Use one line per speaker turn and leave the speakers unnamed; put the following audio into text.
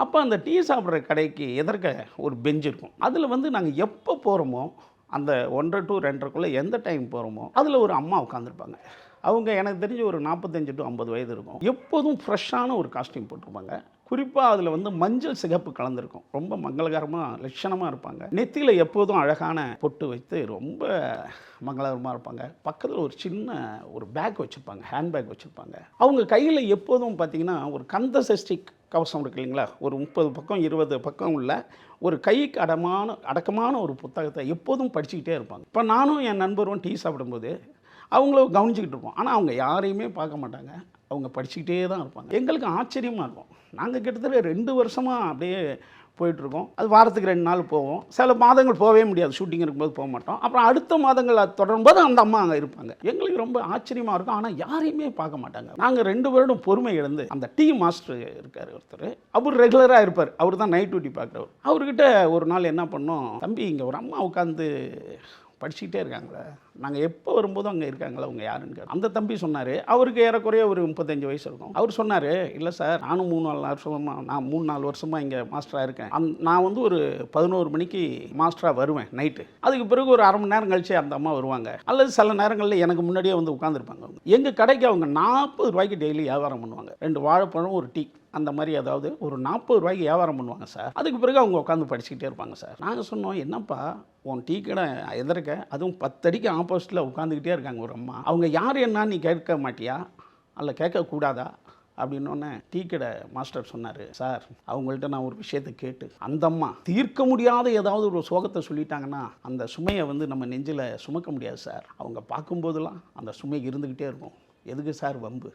அப்போ அந்த டீ சாப்பிட்ற கடைக்கு எதிர்க்க ஒரு பெஞ்ச் இருக்கும். அதில் வந்து நாங்கள் எப்போ போகிறோமோ அந்த 1:30 to 2:30க்குள்ளே எந்த டைம் போகிறோமோ அதில் ஒரு அம்மா உட்காந்துருப்பாங்க. அவங்க எனக்கு தெரிஞ்சு ஒரு 45 to 50 வயது இருக்கும். எப்போதும் ஃப்ரெஷ்ஷான ஒரு காஸ்டியூம் போட்டிருப்பாங்க. குறிப்பாக அதில் வந்து மஞ்சள் சிகப்பு கலந்துருக்கும். ரொம்ப மங்களகரமாக லட்சணமாக இருப்பாங்க. நெத்தியில் எப்போதும் அழகான பொட்டு வைத்து ரொம்ப மங்களகரமாக இருப்பாங்க. பக்கத்தில் ஒரு சின்ன ஒரு பேக் வச்சுருப்பாங்க, ஹேண்ட் பேக் வச்சுருப்பாங்க. அவங்க கையில் எப்போதும் பார்த்திங்கன்னா ஒரு கந்த சஷ்டி கவசம் இருக்கு இல்லைங்களா, ஒரு 30 பக்கம் 20 பக்கம் உள்ள ஒரு கைக்கு அடக்கமான ஒரு புத்தகத்தை எப்போதும் படிச்சுக்கிட்டே இருப்பாங்க. இப்போ நானும் என் நண்பரும் டீ சாப்பிடும்போது அவங்கள கவனிச்சுக்கிட்டு இருப்போம். ஆனால் அவங்க யாரையுமே பார்க்க மாட்டாங்க. அவங்க படிச்சுக்கிட்டே தான் இருப்பாங்க. எங்களுக்கு ஆச்சரியமாக இருக்கும். நாங்கள் கிட்டத்தட்ட 2 வருஷமாக அப்படியே போயிட்டுருக்கோம். அது வாரத்துக்கு 2 நாள் போவோம். சில மாதங்கள் போகவே முடியாது, ஷூட்டிங் இருக்கும்போது போக மாட்டோம். அப்புறம் அடுத்த மாதங்கள் அது தொடரும்போது அந்த அம்மா அங்கே இருப்பாங்க. எங்களுக்கு ரொம்ப ஆச்சரியமாக இருக்கும். ஆனால் யாரையுமே பார்க்க மாட்டாங்க. நாங்கள் 2 வருடம் பொறுமை இழந்து அந்த டீ மாஸ்டர் இருக்கார் ஒருத்தர், அவர் ரெகுலராக இருப்பார். அவர் தான் நைட் டியூட்டி பார்க்குறவர். அவர்கிட்ட ஒரு நாள் என்ன பண்ணோம், தம்பி இங்கே ஒரு அம்மா உட்காந்து படிச்சுக்கிட்டே இருக்காங்களே, நாங்கள் எப்போ வரும்போதும் அங்கே இருக்காங்களா, அவங்க யாருன்னு கேட்டோம். அந்த தம்பி சொன்னார், அவருக்கு ஏறக்குறைய ஒரு 35 வயசு இருக்கும். அவர் சொன்னார், இல்லை சார், நானும் 3-4 வருஷமாக இங்கே மாஸ்டராக இருக்கேன். நான் வந்து ஒரு 11 மணிக்கு மாஸ்டராக வருவேன் நைட்டு. அதுக்கு பிறகு ஒரு அரை மணி நேரம் கழிச்சு அந்த அம்மா வருவாங்க. அல்லது சில நேரங்களில் எனக்கு முன்னாடியே வந்து உட்காந்துருப்பாங்க. எங்கள் கடைக்கு அவங்க 40 ரூபாய்க்கு டெய்லி வியாபாரம் பண்ணுவாங்க. 2 வாழைப்பழம் ஒரு டீ அந்த மாதிரி, அதாவது ஒரு 40 ரூபாய்க்கு வியாபாரம் பண்ணுவாங்க சார். அதுக்கு பிறகு அவங்க உட்காந்து படிச்சுக்கிட்டே இருப்பாங்க சார். நாங்கள் சொன்னோம், என்னப்பா உன் டீ கடை எதிர்க்க அதுவும் 10 அடிக்கு ஆப்போசிட்டில் உட்காந்துக்கிட்டே இருக்காங்க ஒரு அம்மா, அவங்க யார் என்னான்னு நீ கேட்க மாட்டியா, அல்ல கேட்கக்கூடாதா அப்படின்னோடனே டீ கடை மாஸ்டர் சொன்னார், சார் அவங்கள்ட்ட நான் ஒரு விஷயத்தை கேட்டு அந்த அம்மா தீர்க்க முடியாத ஏதாவது ஒரு சோகத்தை சொல்லிட்டாங்கன்னா அந்த சுமையை வந்து நம்ம நெஞ்சில் சுமக்க முடியாது சார். அவங்க பார்க்கும்போதெல்லாம் அந்த சுமை இருந்துக்கிட்டே இருக்கும். எதுக்கு சார் வம்பு,